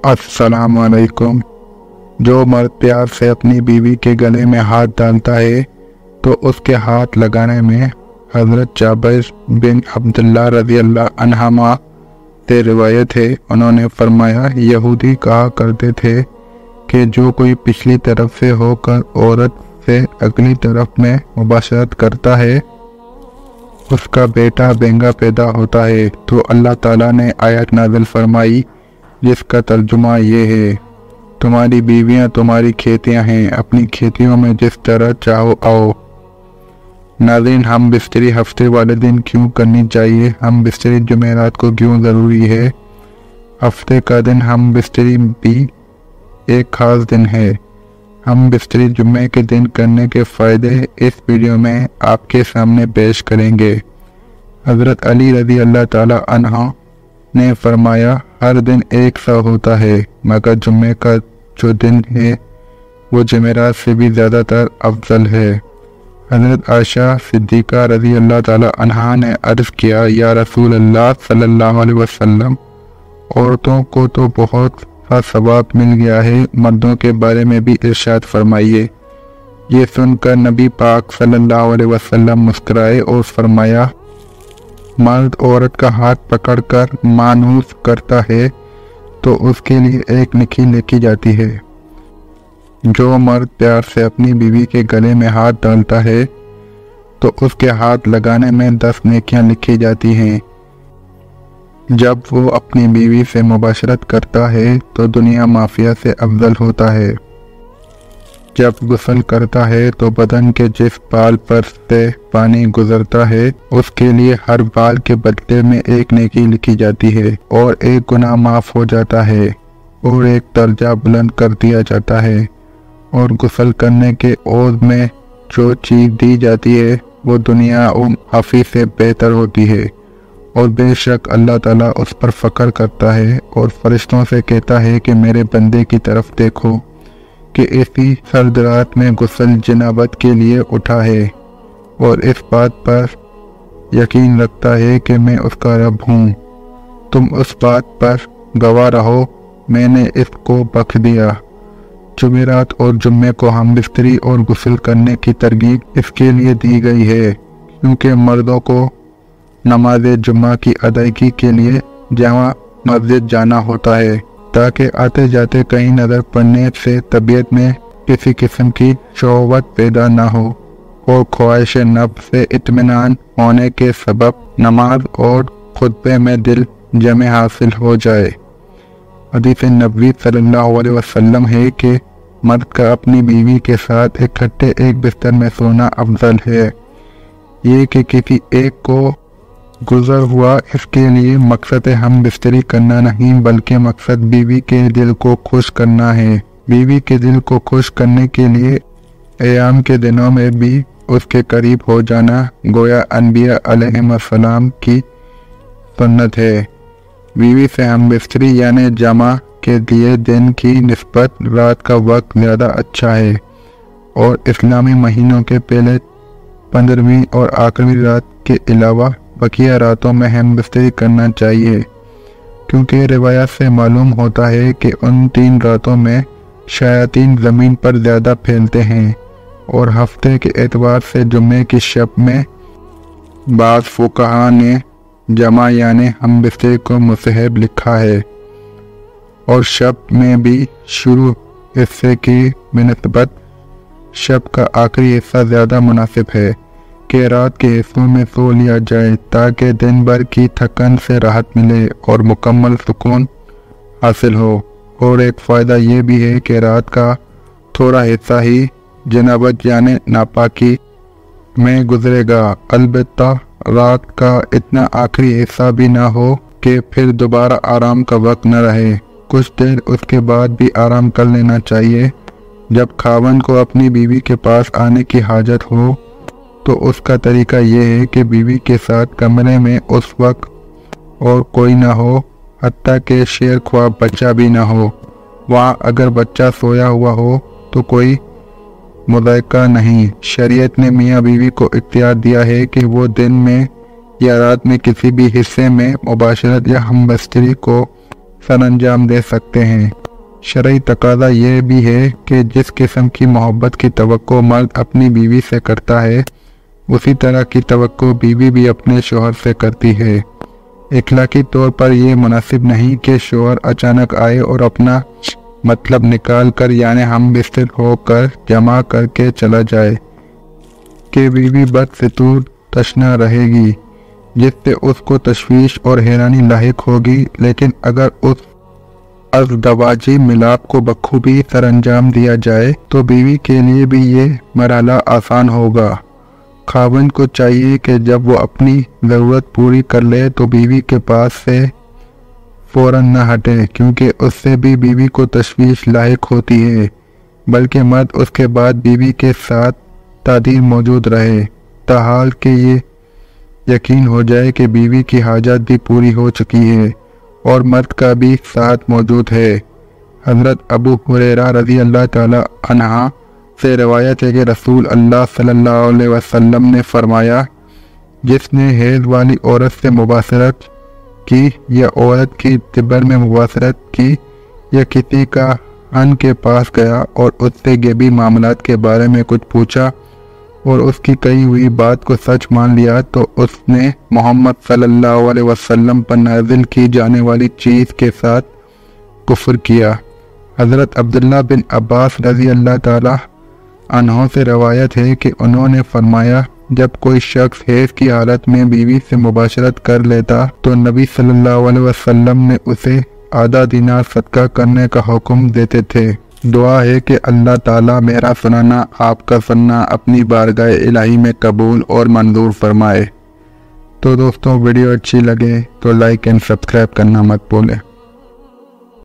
السلام علیکم۔ جو مرد پیار سے اپنی بیوی کے گلے میں ہاتھ ڈالتا ہے تو اس کے ہاتھ لگانے میں حضرت جابر بن عبداللہ رضی اللہ عنہما سے روایت ہے، انہوں نے فرمایا یہودی کہا کرتے تھے کہ جو کوئی پچھلی طرف سے ہو کر عورت سے اگلی طرف میں مباشرت کرتا ہے اس کا بیٹا بینگا پیدا ہوتا ہے، تو اللہ تعالیٰ نے آیت نازل فرمائی جس کا ترجمہ یہ ہے، تمہاری بیویاں تمہاری کھیتیاں ہیں، اپنی کھیتیوں میں جس طرح چاہو آؤ۔ ناظرین، ہم بستری ہفتے والے دن کیوں کرنی چاہیے؟ ہم بستری جمعرات کو کیوں ضروری ہے؟ ہفتے کا دن ہم بستری بھی ایک خاص دن ہے۔ ہم بستری جمعے کے دن کرنے کے فائدے اس ویڈیو میں آپ کے سامنے پیش کریں گے۔ حضرت علی رضی اللہ تعالی عنہ نے فرمایا ہر دن ایک سا ہوتا ہے مگر جمعے کا جو دن ہے وہ جمعرات سے بھی زیادہ تر افضل ہے۔ حضرت عائشہ صدیقہ رضی اللہ تعالی عنہا نے عرض کیا یا رسول اللہ صلی اللہ علیہ وسلم، عورتوں کو تو بہت سا ثواب مل گیا ہے، مردوں کے بارے میں بھی ارشاد فرمائیے۔ یہ سن کر نبی پاک صلی اللہ علیہ وسلم مسکرائے اور فرمایا مرد عورت کا ہاتھ پکڑ کر مانوس کرتا ہے تو اس کے لیے ایک نیکی لکھی جاتی ہے۔ جو مرد پیار سے اپنی بیوی کے گلے میں ہاتھ ڈالتا ہے تو اس کے ہاتھ لگانے میں 10 نیکیاں لکھی جاتی ہیں۔ جب وہ اپنی بیوی سے مباشرت کرتا ہے تو دنیا مافیہ سے افضل ہوتا ہے۔ جب غسل کرتا ہے تو بدن کے جس بال پر سے پانی گزرتا ہے اس کے لیے ہر بال کے بدلے میں ایک نیکی لکھی جاتی ہے اور ایک گناہ معاف ہو جاتا ہے اور ایک درجہ بلند کر دیا جاتا ہے، اور غسل کرنے کے عوض میں جو چیز دی جاتی ہے وہ دنیا و حفیظ سے بہتر ہوتی ہے، اور بے شک اللہ تعالیٰ اس پر فخر کرتا ہے اور فرشتوں سے کہتا ہے کہ میرے بندے کی طرف دیکھو کہ اسی سرد رات میں غسل جنابت کے لیے اٹھا ہے اور اس بات پر یقین رکھتا ہے کہ میں اس کا رب ہوں۔ تم اس بات پر گواہ رہو میں نے اس کو بخش دیا۔ جمعرات اور جمعے کو ہم بستری اور غسل کرنے کی ترغیب اس کے لیے دی گئی ہے کیونکہ مردوں کو نماز جمعہ کی ادائیگی کے لیے جامع مسجد جانا ہوتا ہے تاکہ آتے جاتے کہیں نظر پڑنے سے طبیعت میں کسی قسم کی شہوت پیدا نہ ہو اور خواہش نفس سے اطمینان ہونے کے سبب نماز اور خطبے میں دل جمع حاصل ہو جائے۔ حدیث نبوی صلی اللہ علیہ وسلم ہے کہ مرد کا اپنی بیوی کے ساتھ اکٹھے ایک بستر میں سونا افضل ہے۔ یہ کہ کسی ایک کو گزر ہوا اس کے لیے مقصد ہم بستری کرنا نہیں بلکہ مقصد بیوی کے دل کو خوش کرنا ہے۔ بیوی کے دل کو خوش کرنے کے لیے ایام کے دنوں میں بھی اس کے قریب ہو جانا گویا انبیاء علیہم السلام کی سنت ہے۔ بیوی سے ہم بستری یعنی جمع کے لیے دن کی نسبت رات کا وقت زیادہ اچھا ہے، اور اسلامی مہینوں کے پہلے 15ویں اور آخری رات کے علاوہ بقیہ راتوں میں ہم بستری کرنا چاہیے، کیونکہ روایات سے معلوم ہوتا ہے کہ ان 3 راتوں میں شیاطین زمین پر زیادہ پھیلتے ہیں، اور ہفتے کے اعتبار سے جمعے کی شب میں بعض فقہا نے جمع یعنی ہم بستری کو مستحب لکھا ہے، اور شب میں بھی شروع حصے کی بنسبت شب کا آخری حصہ زیادہ مناسب ہے کہ رات کے حصوں میں سو لیا جائے تاکہ دن بھر کی تھکن سے راحت ملے اور مکمل سکون حاصل ہو۔ اور ایک فائدہ یہ بھی ہے کہ رات کا تھوڑا حصہ ہی جنابت یعنی ناپاکی میں گزرے گا، البتہ رات کا اتنا آخری حصہ بھی نہ ہو کہ پھر دوبارہ آرام کا وقت نہ رہے۔ کچھ دیر اس کے بعد بھی آرام کر لینا چاہیے۔ جب خاوند کو اپنی بیوی کے پاس آنے کی حاجت ہو تو اس کا طریقہ یہ ہے کہ بیوی کے ساتھ کمرے میں اس وقت اور کوئی نہ ہو، حتیٰ کہ شیر خواب بچہ بھی نہ ہو۔ وہاں اگر بچہ سویا ہوا ہو تو کوئی مذائقہ نہیں۔ شریعت نے میاں بیوی کو اختیار دیا ہے کہ وہ دن میں یا رات میں کسی بھی حصے میں مباشرت یا ہم بستری کو سر انجام دے سکتے ہیں۔ شرعی تقاضا یہ بھی ہے کہ جس قسم کی محبت کی توقع مرد اپنی بیوی سے کرتا ہے اسی طرح کی توقع بیوی بھی اپنے شوہر سے کرتی ہے۔ اخلاقی طور پر یہ مناسب نہیں کہ شوہر اچانک آئے اور اپنا مطلب نکال کر یعنی ہم بستر ہو کر جمع کر کے چلا جائے کہ بیوی بدستور تشنا رہے گی جس سے اس کو تشویش اور حیرانی لاحق ہوگی، لیکن اگر اس ازدواجی ملاپ کو بخوبی سر انجام دیا جائے تو بیوی کے لیے بھی یہ مرحلہ آسان ہوگا۔ خاوند کو چاہیے کہ جب وہ اپنی ضرورت پوری کر لے تو بیوی کے پاس سے فوراً نہ ہٹے، کیونکہ اس سے بھی بیوی کو تشویش لاحق ہوتی ہے، بلکہ مرد اس کے بعد بیوی کے ساتھ تعدیل موجود رہے تاحال کہ یہ یقین ہو جائے کہ بیوی کی حاجات بھی پوری ہو چکی ہے اور مرد کا بھی ساتھ موجود ہے۔ حضرت ابو ہریرہ رضی اللہ تعالی عنہ سے روایت ہے کہ رسول اللہ صلی اللہ علیہ وسلم نے فرمایا، جس نے حیض والی عورت سے مباشرت کی یا عورت کی طبر میں مباشرت کی یا کسی کا ان کے پاس گیا اور اس سے غیبی معاملات کے بارے میں کچھ پوچھا اور اس کی کہی ہوئی بات کو سچ مان لیا تو اس نے محمد صلی اللہ علیہ وسلم پر نازل کی جانے والی چیز کے ساتھ کفر کیا۔ حضرت عبداللہ بن عباس رضی اللہ تعالی عنہ سے روایت ہے کہ انہوں نے فرمایا، جب کوئی شخص حیض کی حالت میں بیوی سے مباشرت کر لیتا تو نبی صلی اللہ علیہ وسلم نے اسے آدھا دینار صدقہ کرنے کا حکم دیتے تھے۔ دعا ہے کہ اللہ تعالیٰ میرا سنانا آپ کا سننا اپنی بارگاہ الہی میں قبول اور منظور فرمائے۔ تو دوستوں، ویڈیو اچھی لگے تو لائک اینڈ سبسکرائب کرنا مت بھولیں۔